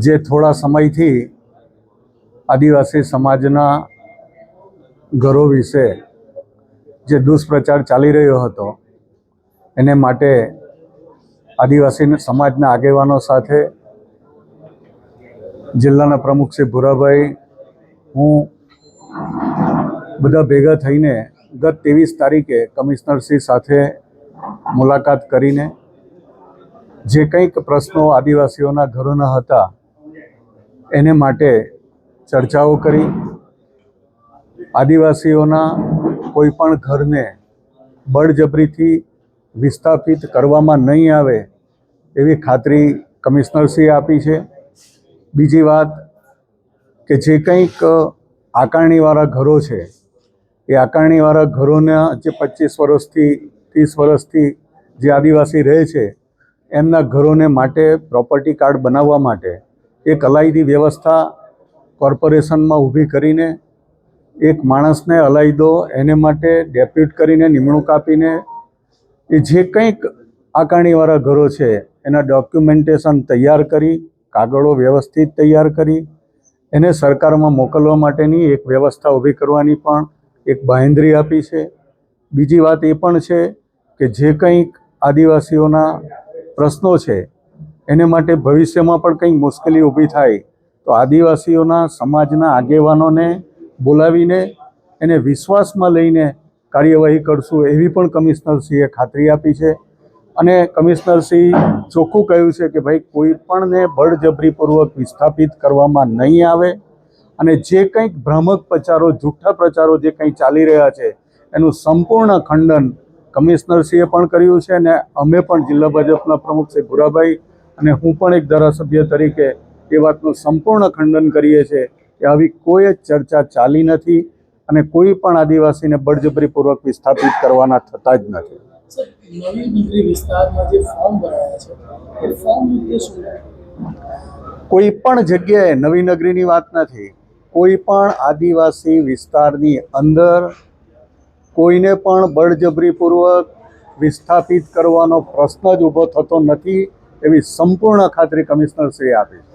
જે થોડા સમયથી આદિવાસી સમાજના ઘરો વિશે જે દુષ્પ્રચાર ચાલી રહ્યો હતો એને માટે આદિવાસી સમાજના આગેવાનો સાથે જિલ્લાના પ્રમુખ શ્રી ભુરાભાઈ હું બધા ભેગા થઈને ગત 23 તારીખે કમિશનરશ્રી સાથે મુલાકાત કરીને જે કંઈક પ્રશ્નો આદિવાસીઓના ઘરોના હતા એને માટે ચર્ચાઓ કરી. આદિવાસીઓના કોઈ પણ ઘરને બળજબરીથી વિસ્થાપિત કરવામાં નહીં આવે એવી ખાતરી કમિશનરશ્રીએ આપી છે. બીજી વાત કે જે કંઈક આકારણીવાળા ઘરો છે એ આકારણીવાળા ઘરોના જે 25 વર્ષથી 30 વર્ષથી જે આદિવાસી રહે છે એમના ઘરોને માટે પ્રોપર્ટી કાર્ડ બનાવવા માટે એક અલાયદી વ્યવસ્થા કોર્પોરેશનમાં ઊભી કરીને એક માણસને અલાયદો એને માટે ડેપ્યુટ કરીને નિમણૂક આપીને એ જે કંઈક આકારણીવાળા ઘરો છે એના ડોક્યુમેન્ટેશન તૈયાર કરી, કાગળો વ્યવસ્થિત તૈયાર કરી એને સરકારમાં મોકલવા માટેની એક વ્યવસ્થા ઊભી કરવાની પણ એક બાંહેધરી આપી છે. બીજી વાત એ પણ છે કે જે કંઈક આદિવાસીઓના પ્રશ્નો છે એને માટે ભવિષ્યમાં પણ કંઈક મુશ્કેલી ઊભી થાય તો આદિવાસીઓના સમાજના આગેવાનોને બોલાવીને એને વિશ્વાસમાં લઈને કાર્યવાહી કરશું એવી પણ કમિશનરશ્રીએ ખાતરી આપી છે. અને કમિશનરશ્રી ચોખ્ખું કહ્યું છે કે ભાઈ કોઈ પણને બળજબરીપૂર્વક વિસ્થાપિત કરવામાં નહીં આવે અને જે કંઈક ભ્રામક પ્રચારો, જૂઠા પ્રચારો જે કંઈ ચાલી રહ્યા છે એનું સંપૂર્ણ ખંડન કમિશનરશ્રીએ પણ કર્યું છે અને અમે પણ જિલ્લા ભાજપના પ્રમુખ શ્રી ભુરાભાઈ અને હું પણ એક ધારાસભ્ય તરીકે એ વાતનું સંપૂર્ણ ખંડન કરીએ છીએ કે આવી કોઈ જ ચર્ચા ચાલી નથી અને કોઈ પણ આદિવાસીને બળજબરીપૂર્વક વિસ્થાપિત કરવાના થતા જ નથી. નવી નગરી વિસ્તારમાં જે ફોર્મ ભરાયા છે એ ફોર્મ મુદ્દે શું? કોઈ પણ જગ્યાએ નવી નગરીની વાત નથી. કોઈ પણ આદિવાસી વિસ્તારની અંદર કોઈને પણ બળજબરીપૂર્વક વિસ્થાપિત કરવાનો પ્રશ્ન જ ઊભો થતો નથી એવી સંપૂર્ણ ખાતરી કમિશનરશ્રીએ આપી છે.